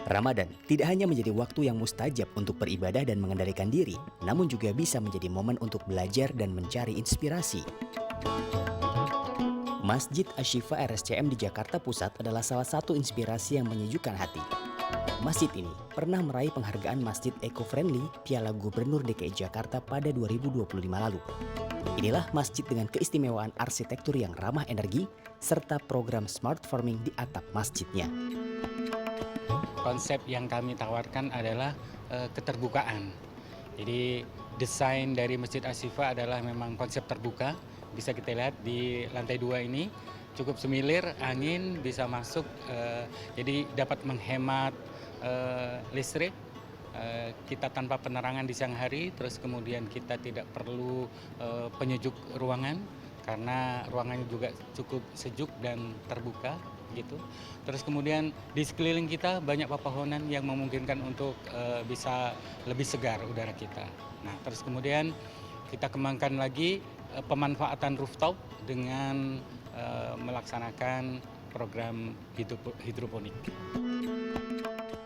Ramadan tidak hanya menjadi waktu yang mustajab untuk beribadah dan mengendalikan diri, namun juga bisa menjadi momen untuk belajar dan mencari inspirasi. Masjid Asy-Syifa RSCM di Jakarta Pusat adalah salah satu inspirasi yang menyejukkan hati. Masjid ini pernah meraih penghargaan Masjid Eco-Friendly Piala Gubernur DKI Jakarta pada 2025 lalu. Inilah masjid dengan keistimewaan arsitektur yang ramah energi serta program smart farming di atap masjidnya. Konsep yang kami tawarkan adalah keterbukaan. Jadi desain dari Masjid Asy-Syifa adalah memang konsep terbuka. Bisa kita lihat di lantai 2 ini cukup semilir, angin bisa masuk, jadi dapat menghemat listrik. Kita tanpa penerangan di siang hari, terus kemudian kita tidak perlu penyejuk ruangan karena ruangannya juga cukup sejuk dan terbuka gitu. Terus kemudian di sekeliling kita banyak pepohonan yang memungkinkan untuk bisa lebih segar udara kita. Nah, terus kemudian kita kembangkan lagi pemanfaatan rooftop dengan melaksanakan program hidroponik.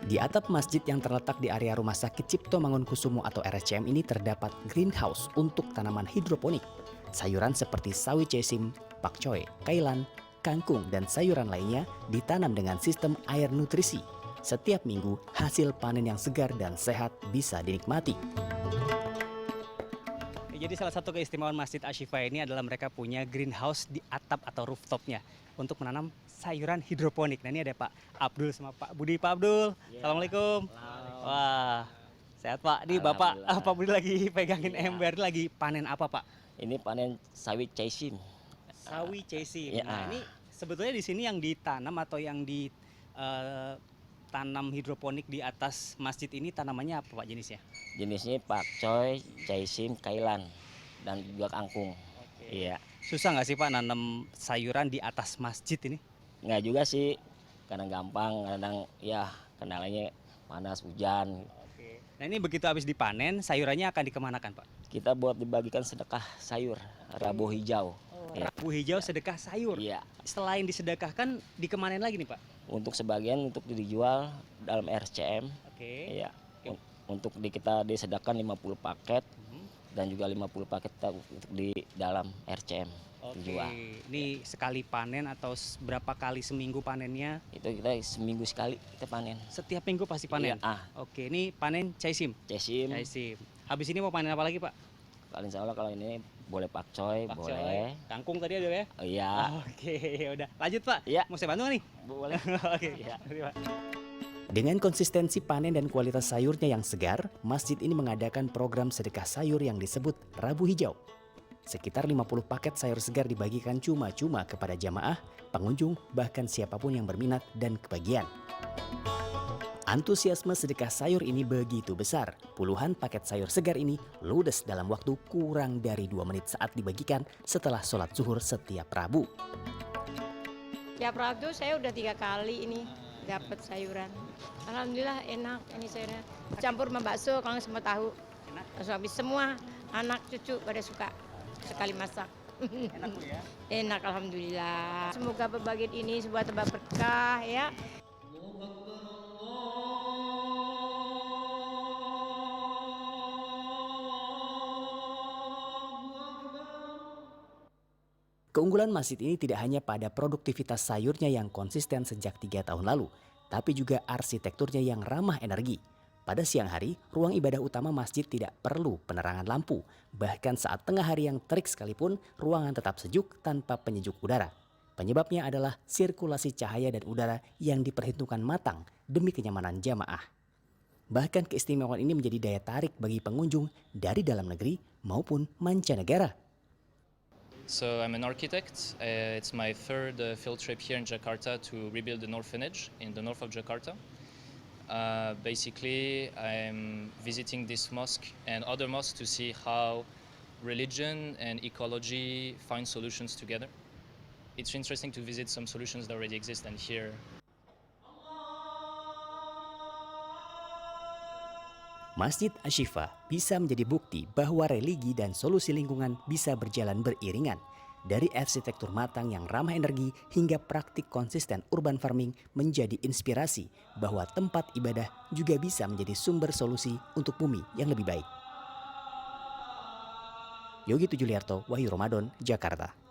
Di atap masjid yang terletak di area Rumah Sakit Cipto Mangunkusumo atau RSCM ini terdapat greenhouse untuk tanaman hidroponik. Sayuran seperti sawi cesim, pakcoy, kailan, kangkung, dan sayuran lainnya ditanam dengan sistem air nutrisi. Setiap minggu, hasil panen yang segar dan sehat bisa dinikmati. Jadi salah satu keistimewaan Masjid Asy-Syifa ini adalah mereka punya greenhouse di atap atau rooftopnya untuk menanam sayuran hidroponik. Nah, ini ada Pak Abdul sama Pak Budi. Pak Abdul, ya. Assalamualaikum. Wah, sehat Pak. Ini Bapak Pak Budi lagi pegangin ember, lagi panen apa Pak? Ini panen sawi cesim. Sawi cesim. Ya. Nah, ini sebetulnya di sini yang ditanam atau yang ditanam hidroponik di atas masjid ini tanamannya apa Pak jenisnya? Jenisnya pakcoy, cesim, kailan, dan juga kangkung. Oke. Iya. Susah nggak sih Pak nanam sayuran di atas masjid ini? Nggak juga sih, kadang gampang, kadang ya kendalanya panas, hujan. Oke. Nah, ini begitu habis dipanen, sayurannya akan dikemanakan Pak? Kita buat dibagikan sedekah sayur, rabu hijau. Ya. Rabu hijau sedekah sayur. Iya. Selain disedekahkan, dikemanain lagi nih Pak? Untuk sebagian untuk dijual dalam RSCM. Oke. Iya. Untuk kita disedekahkan 50 paket dan juga 50 paket untuk di dalam RCM dijual. Ini sekali panen atau berapa kali seminggu panennya? Itu kita seminggu sekali kita panen. Setiap minggu pasti panen? Iya. Oke, ini panen cesim? Cesim. Habis ini mau panen apa lagi Pak? Kalau insya Allah kalau ini boleh pakcoy, boleh. Kangkung tadi ada ya? Oh, iya. Oke, udah. Lanjut Pak. Iya. Mau saya bantu nih? Boleh. Oke, iya. Pak. Dengan konsistensi panen dan kualitas sayurnya yang segar, masjid ini mengadakan program sedekah sayur yang disebut Rabu Hijau. Sekitar 50 paket sayur segar dibagikan cuma-cuma kepada jamaah, pengunjung, bahkan siapapun yang berminat dan kebagian. Antusiasme sedekah sayur ini begitu besar. Puluhan paket sayur segar ini ludes dalam waktu kurang dari 2 menit saat dibagikan setelah sholat zuhur setiap Rabu. Tiap Rabu saya udah 3 kali ini dapat sayuran. Alhamdulillah enak ini sayurnya. Campur sama bakso kalau sama tahu. Enak. Terus habis semua anak cucu pada suka sekali masak. Enak Bu ya? Enak alhamdulillah. Semoga berbagian ini sebuah tempat berkah ya. Keunggulan masjid ini tidak hanya pada produktivitas sayurnya yang konsisten sejak 3 tahun lalu, tapi juga arsitekturnya yang ramah energi. Pada siang hari, ruang ibadah utama masjid tidak perlu penerangan lampu. Bahkan saat tengah hari yang terik sekalipun, ruangan tetap sejuk tanpa penyejuk udara. Penyebabnya adalah sirkulasi cahaya dan udara yang diperhitungkan matang demi kenyamanan jamaah. Bahkan keistimewaan ini menjadi daya tarik bagi pengunjung dari dalam negeri maupun mancanegara. So I'm an architect. It's my third field trip here in Jakarta to rebuild an orphanage in the north of Jakarta. Basically, I'm visiting this mosque and other mosques to see how religion and ecology find solutions together. It's interesting to visit some solutions that already exist and hear. Masjid Asy-Syifa bisa menjadi bukti bahwa religi dan solusi lingkungan bisa berjalan beriringan. Dari arsitektur matang yang ramah energi hingga praktik konsisten urban farming menjadi inspirasi bahwa tempat ibadah juga bisa menjadi sumber solusi untuk bumi yang lebih baik. Yogi Tujuliarto, Wahyu Ramadan, Jakarta.